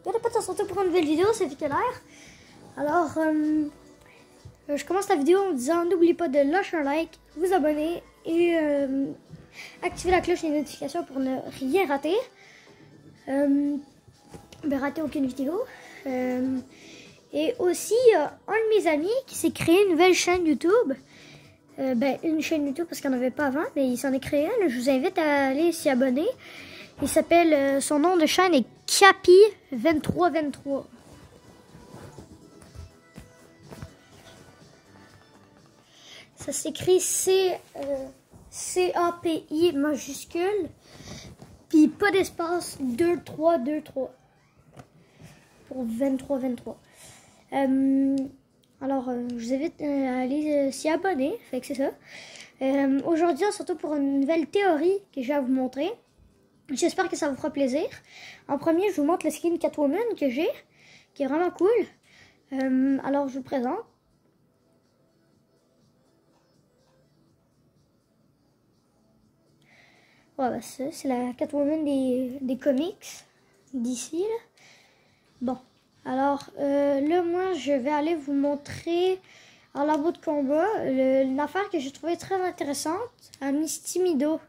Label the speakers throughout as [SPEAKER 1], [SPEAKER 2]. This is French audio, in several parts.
[SPEAKER 1] Regardez pas de sortir pour une nouvelle vidéo, c'est Viculaire. Alors, je commence la vidéo en disant n'oubliez pas de lâcher un like, vous abonner et activer la cloche des notifications pour ne rien rater. Rater aucune vidéo. Et aussi, un de mes amis qui s'est créé une nouvelle chaîne YouTube. Une chaîne YouTube parce qu'il n'y en avait pas avant, mais il s'en est créé une. Je vous invite à aller s'y abonner. Il s'appelle, son nom de chaîne est Capi2323. Ça s'écrit C-A-P-I majuscule, puis pas d'espace, 2323 pour 2323. Alors, je vous invite à aller s'y abonner, fait que c'est ça. Aujourd'hui, on se retrouve pour une nouvelle théorie que je vais vous montrer. J'espère que ça vous fera plaisir. En premier, je vous montre le skin Catwoman que j'ai, qui est vraiment cool. Alors, je vous le présente. Ouais, ça, c'est la Catwoman des comics d'ici. Bon, alors là, moi, je vais aller vous montrer en labo de combat une affaire que j'ai trouvée très intéressante à Misty Meadows.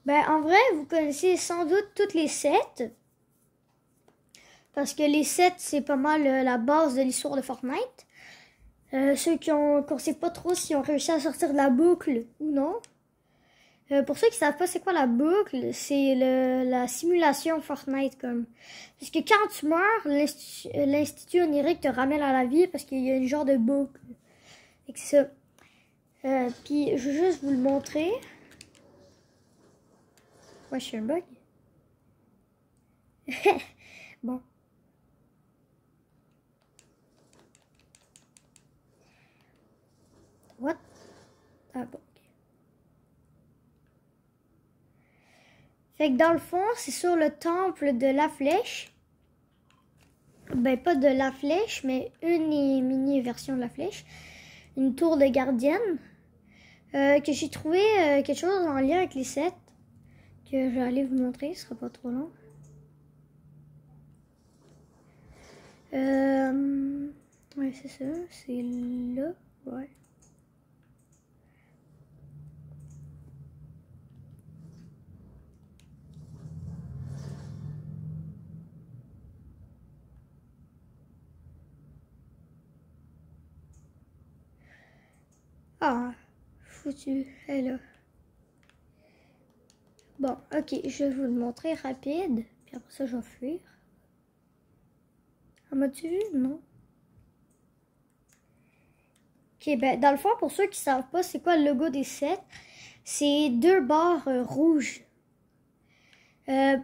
[SPEAKER 1] En vrai, vous connaissez sans doute toutes les sets. Parce que les sets, c'est pas mal la base de l'histoire de Fortnite. Ceux qu'on sait pas trop s'ils ont réussi à sortir de la boucle ou non. Pour ceux qui savent pas c'est quoi la boucle, c'est la simulation Fortnite comme. Parce que quand tu meurs, l'Institut onirique te ramène à la vie parce qu'il y a une genre de boucle. Et que c'est ça. Puis je vais juste vous le montrer. Ouais, je suis un bug. Bon. What? Ah bon. Fait que dans le fond, c'est sur le temple de la flèche. Pas de la flèche, mais une mini version de la flèche. Une tour de gardienne. Que j'ai trouvé quelque chose en lien avec les sets. Que je vais aller vous montrer, ce sera pas trop long. Ouais, c'est ça. C'est là. Ouais. Ah, foutu, elle est là. Bon, ok, je vais vous le montrer rapide. Puis après ça, je vais fuir. Ah, m'as-tu vu? Non. Ok, dans le fond, pour ceux qui savent pas c'est quoi le logo des sets, c'est deux barres rouges.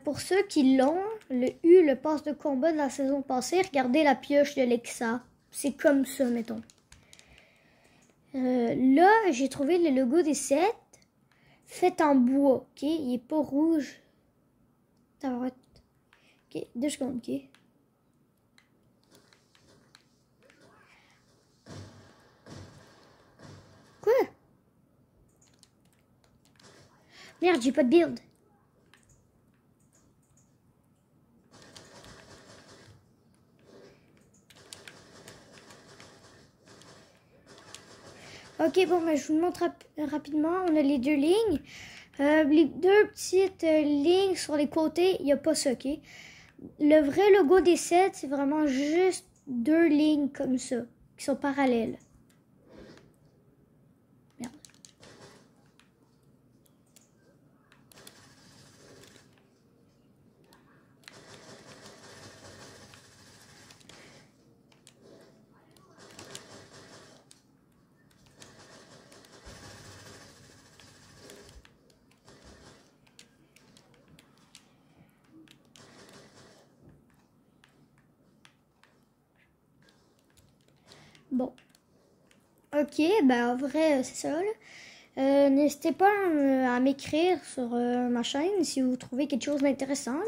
[SPEAKER 1] Pour ceux qui l'ont, le pass de combat de la saison passée, regardez la pioche de Lexa. C'est comme ça, mettons. Là, j'ai trouvé le logo des sets fait en bois, ok? Il est pas rouge. Ok, 2 secondes, ok? Quoi? Merde, j'ai pas de build. Ok, bon, je vous le montre rapidement. On a les deux lignes. Les deux petites lignes sur les côtés, il n'y a pas ça, ok? Le vrai logo des sets, c'est vraiment juste deux lignes comme ça, qui sont parallèles. Merde. Bon. Ok, en vrai, c'est ça, là. N'hésitez pas à m'écrire sur ma chaîne si vous trouvez quelque chose d'intéressant, là.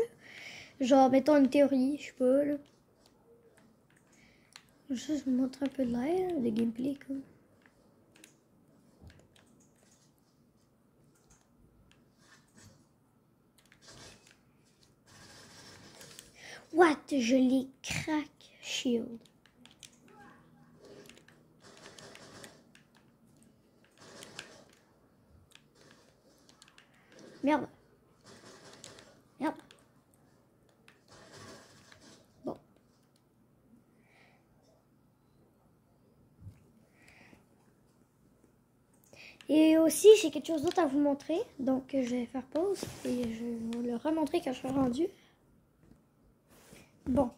[SPEAKER 1] Genre, mettons une théorie, je sais pas, là. Je vais juste vous montrer un peu de l'air, de gameplay, comme. What? Je l'ai crack shield. Merde. Merde. Bon. Et aussi, j'ai quelque chose d'autre à vous montrer. Donc, je vais faire pause et je vais vous le remontrer quand je serai rendu. Bon,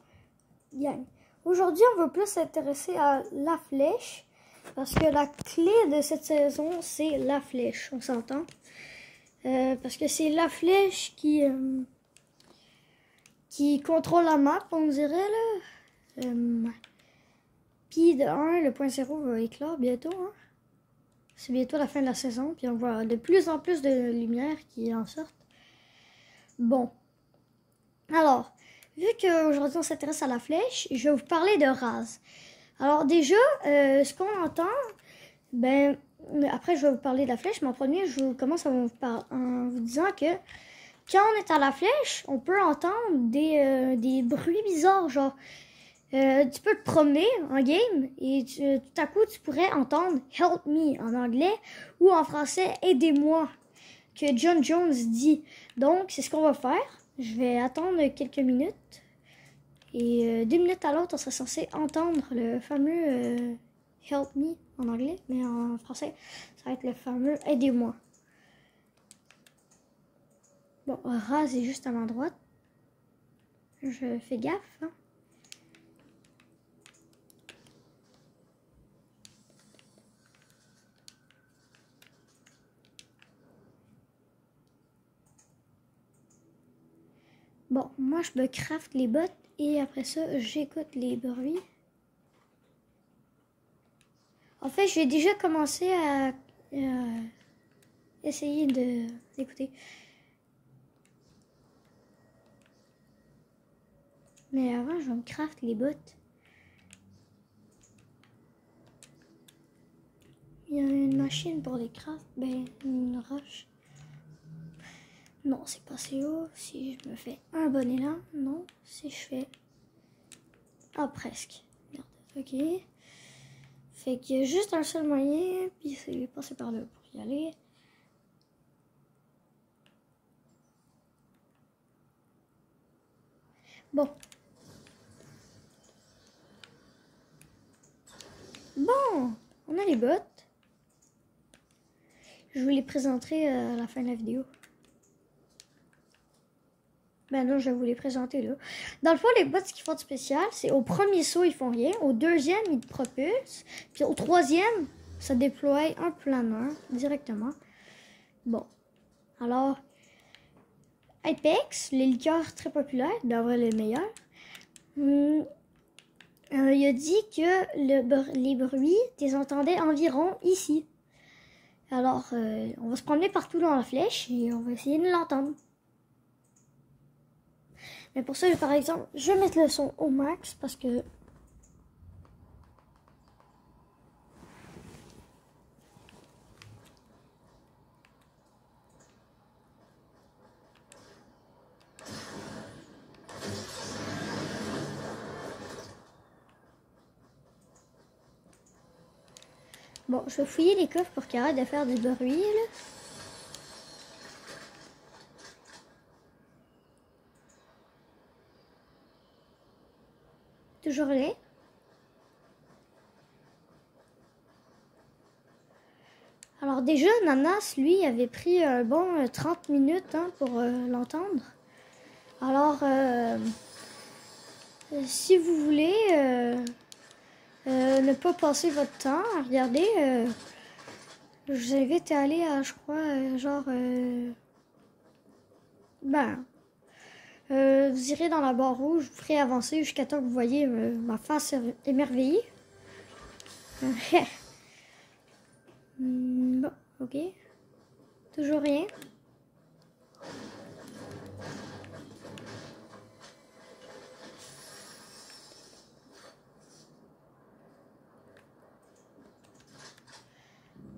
[SPEAKER 1] gang. Aujourd'hui, on va plus s'intéresser à la flèche. Parce que la clé de cette saison, c'est la flèche. On s'entend? Parce que c'est la flèche qui contrôle la map, on dirait, là. Puis de 1, le point 0 va éclore bientôt. Hein? C'est bientôt la fin de la saison. Puis on voit de plus en plus de lumière qui en sortent. Bon. Alors, vu qu'aujourd'hui on s'intéresse à la flèche, je vais vous parler de Raz. Alors déjà, ce qu'on entend, ben, après je vais vous parler de la flèche, mais en premier, je commence en vous disant que quand on est à la flèche, on peut entendre des bruits bizarres, genre, tu peux te promener en game et tout à coup, tu pourrais entendre « Help me » en anglais ou en français « Aidez-moi » que John Jones dit. Donc, c'est ce qu'on va faire. Je vais attendre quelques minutes. Et 2 minutes à l'autre, on serait censé entendre le fameux Help me en anglais, mais en français, ça va être le fameux Aidez-moi. Bon, Raz est juste à ma droite. Je fais gaffe. Hein. Bon, moi je me craft les bottes et après ça, j'écoute les bruits. En fait, j'ai déjà commencé à essayer d'écouter. Mais avant, je vais me craft les bottes. Il y a une machine pour les craft, ben une roche. Non, c'est pas assez haut. Si je me fais un bon élan, non. Si je fais... Ah, presque. Merde, ok. Fait qu'il y a juste un seul moyen, puis c'est passer par là pour y aller. Bon. Bon, on a les bottes. Je vous les présenterai à la fin de la vidéo. Ben non, je vais vous les présenter là. Dans le fond, les bottes, ce qu'ils font de spécial, c'est au premier saut, ils font rien. Au deuxième, ils te propulsent. Puis au troisième, ça déploie un planeur directement. Bon. Alors, Apex, les liqueurs très populaires, d'avoir les meilleurs. Il a dit que les bruits, tu les entendais environ ici. Alors, on va se promener partout dans la flèche et on va essayer de l'entendre. Mais pour ça, par exemple, je vais mettre le son au max parce que... Bon, je vais fouiller les coffres pour qu'ils arrêtent de faire des bruits, là. Toujours là. Alors déjà, Nanas, lui, avait pris un bon 30 minutes hein, pour l'entendre. Alors, si vous voulez ne pas passer votre temps à regarder, je vous invite à aller à, je crois, vous irez dans la barre rouge, vous ferez avancer jusqu'à temps que vous voyez ma face émerveillée. Bon, ok. Toujours rien.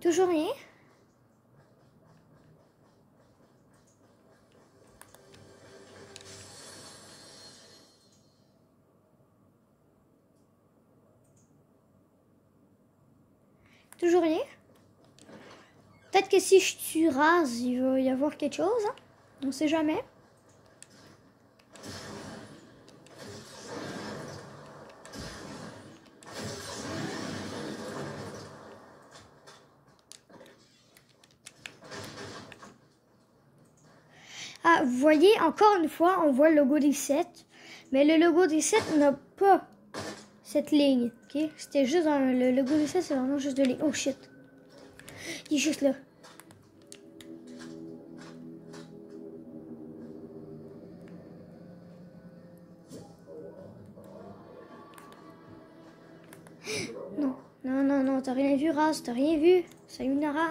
[SPEAKER 1] Toujours rien. Toujours rien. Peut-être que si je tue Raz, il va y avoir quelque chose. Hein? On sait jamais. Ah, vous voyez, encore une fois, on voit le logo des 7. Mais le logo des 7 n'a pas cette ligne. Ok, c'était juste le logo des 7, c'est vraiment juste de ligne. Oh shit. Il est juste là. Non, non, non, non, t'as rien vu, Raz, t'as rien vu. Sayonara.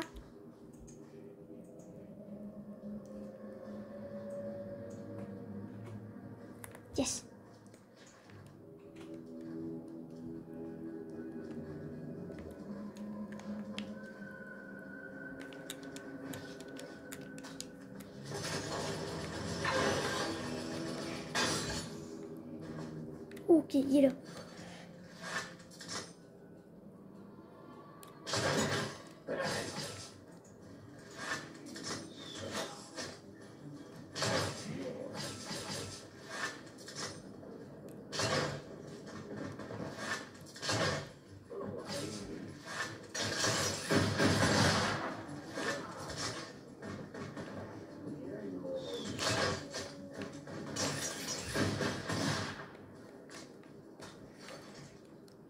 [SPEAKER 1] Yes. Ok, il est là.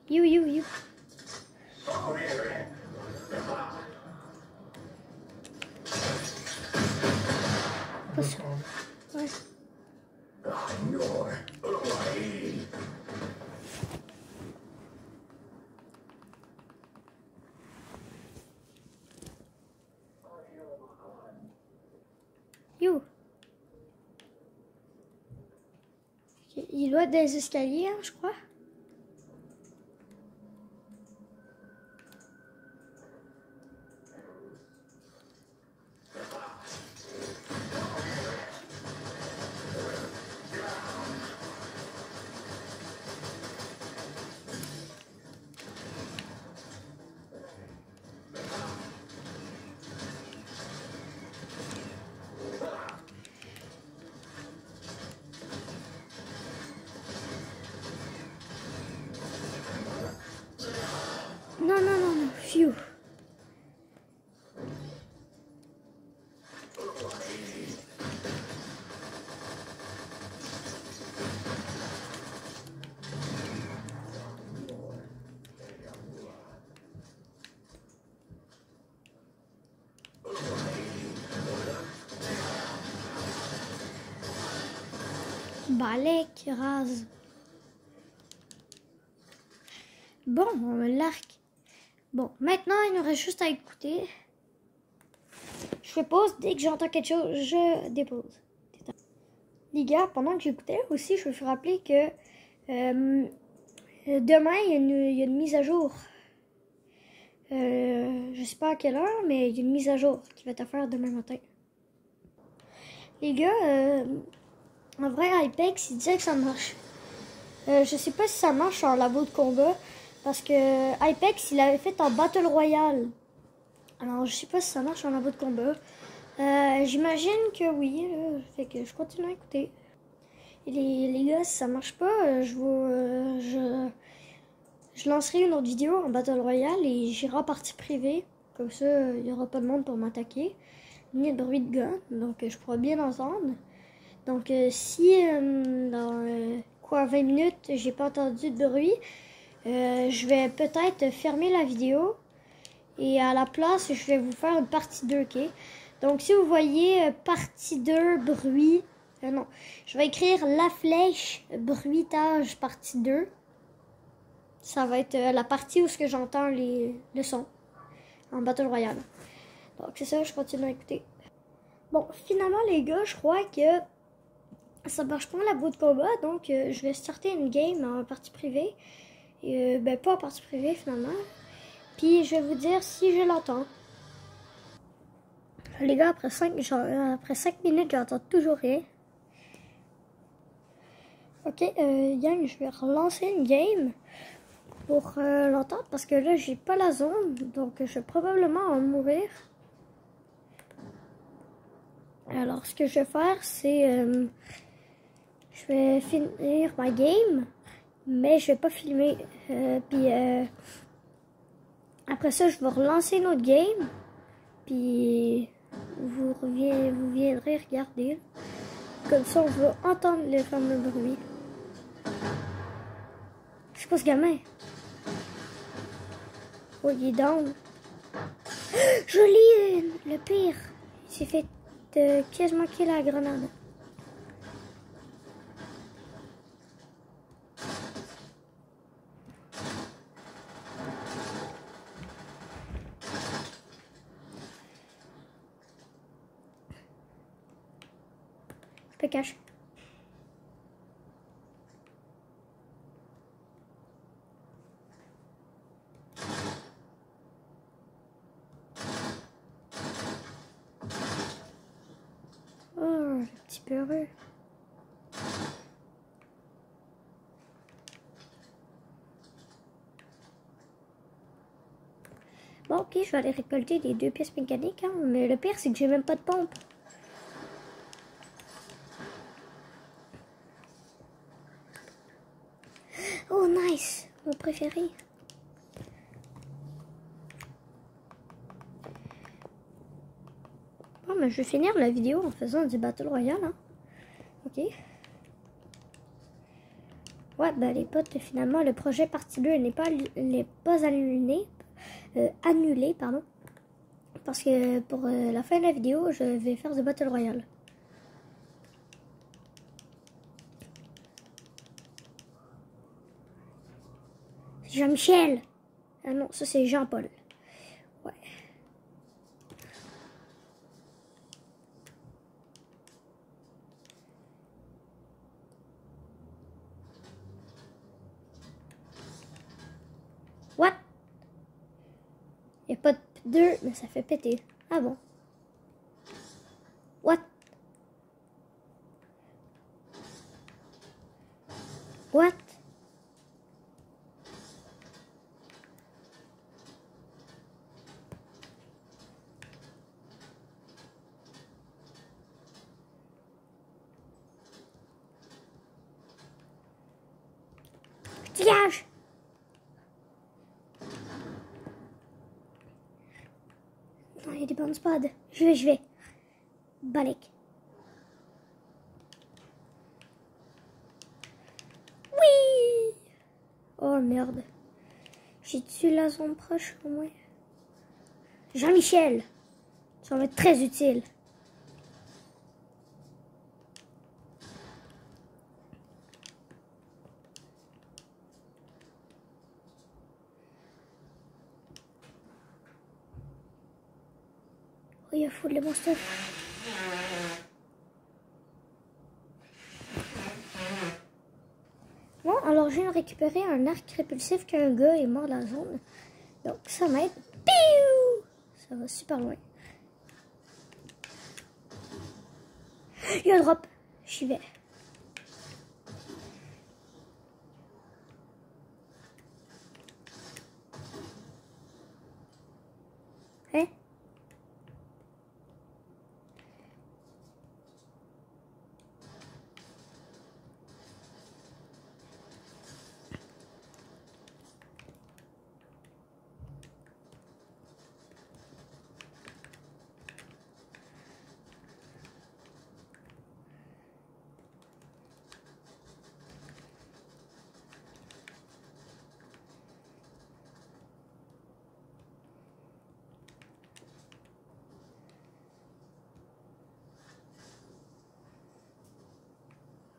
[SPEAKER 1] You. Pas ça. Ouais. You. Il doit être des escaliers, hein, je crois. Non. Phew. Balek, Raz. Bon, on me l'arc. Bon, maintenant, il nous reste juste à écouter. Je fais pause. Dès que j'entends quelque chose, je dépose. Les gars, pendant que j'écoutais aussi, je me suis rappelé que demain, il y a une mise à jour. Je sais pas à quelle heure, mais il y a une mise à jour qui va être à faire demain matin. Les gars, en vrai, Hypex, il disait que ça marche. Je sais pas si ça marche en labo de combat. Parce que Hypex, il avait fait en Battle Royale. Alors, je sais pas si ça marche en labo de combat. J'imagine que oui. Fait que je continue à écouter. Et les gars, si ça marche pas, je lancerai une autre vidéo en Battle Royale et j'irai en partie privée. Comme ça, il n'y aura pas de monde pour m'attaquer. Ni de bruit de gun. Donc, je pourrai bien entendre. Donc, si dans 20 minutes, j'ai pas entendu de bruit, je vais peut-être fermer la vidéo et à la place, je vais vous faire une partie 2, ok? Donc, si vous voyez partie 2, bruit, non, je vais écrire la flèche, bruitage, partie 2. Ça va être la partie où j'entends le son en Battle Royale. Donc, c'est ça, je continue à écouter. Bon, finalement, les gars, je crois que ça marche pas la bout de combat, donc je vais starter une game en partie privée. Ben, pas en partie privée finalement. Puis je vais vous dire si je l'entends. Les gars, après 5 minutes, j'entends toujours rien. Ok, gang, je vais relancer une game. pour longtemps parce que là j'ai pas la zone, donc je vais probablement en mourir. Alors ce que je vais faire c'est je vais finir ma game, mais je vais pas filmer. Puis après ça je vais relancer une autre game, puis vous viendrez regarder. Comme ça on va entendre les fameux bruits. C'est quoi ce gamin? Oh, il est down. Je lis le pire. Il s'est fait quasiment kill à la grenade. Je peux cacher. Oh, le petit peureux. Bon, ok, je vais aller récolter les 2 pièces mécaniques, hein, mais le pire, c'est que j'ai même pas de pompe. Oh, nice! Mon préféré. Bon, mais je vais finir la vidéo en faisant du Battle Royale, hein. Ok. Ouais, ben les potes, finalement, le projet partie 2 n'est pas annulé, pardon. Parce que pour la fin de la vidéo, je vais faire du Battle Royale. Jean-Michel! Ah non, ça c'est Jean-Paul. Ouais. What? Il n'y a pas de 2, mais ça fait péter. Ah bon? What? What? Dégage! Non, il y a des bonnes spades. Je vais. Balek. Oui! Oh merde. J'ai tué la zone proche au moins. Jean-Michel! Ça va être très utile. Oh, il faut de mon stuff. Bon, alors je viens de récupérer un arc répulsif qu'un gars est mort dans la zone. Donc ça m'aide. Piou! Ça va super loin. Il y a un drop. J'y vais. Hein?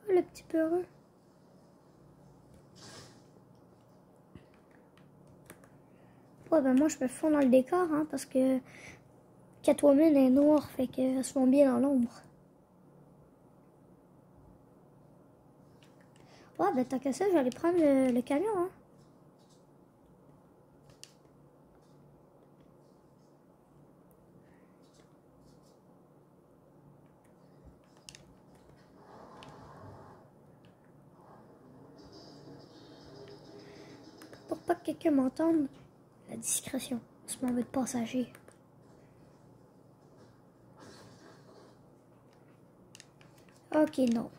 [SPEAKER 1] Oh, le petit peureux. Ouais, ben moi je me fonds dans le décor, hein, parce que Catwoman est noire, fait qu'elle se fond bien dans l'ombre. Ouais, ben tant qu'à ça, je vais aller prendre le camion, hein. Pour pas que quelqu'un m'entende, la discrétion, ce moment de passager. Ok, non.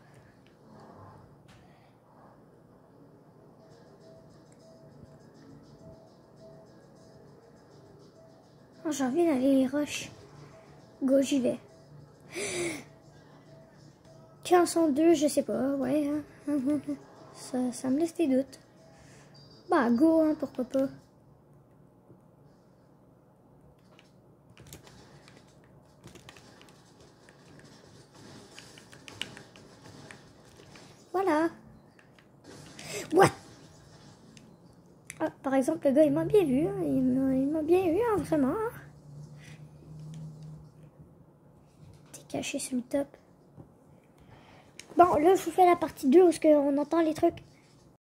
[SPEAKER 1] Oh, j'ai envie d'aller les roches. Go, j'y vais. 1502, je sais pas, ouais. Hein. Ça me laisse des doutes. Bah, go, hein, pourquoi pas. Voilà. What? Ah, par exemple, le gars, il m'a bien vu. Hein. Il m'a bien vu, hein, vraiment. Hein. T'es caché sur le top. Bon, là, je vous fais la partie 2 où on entend les trucs.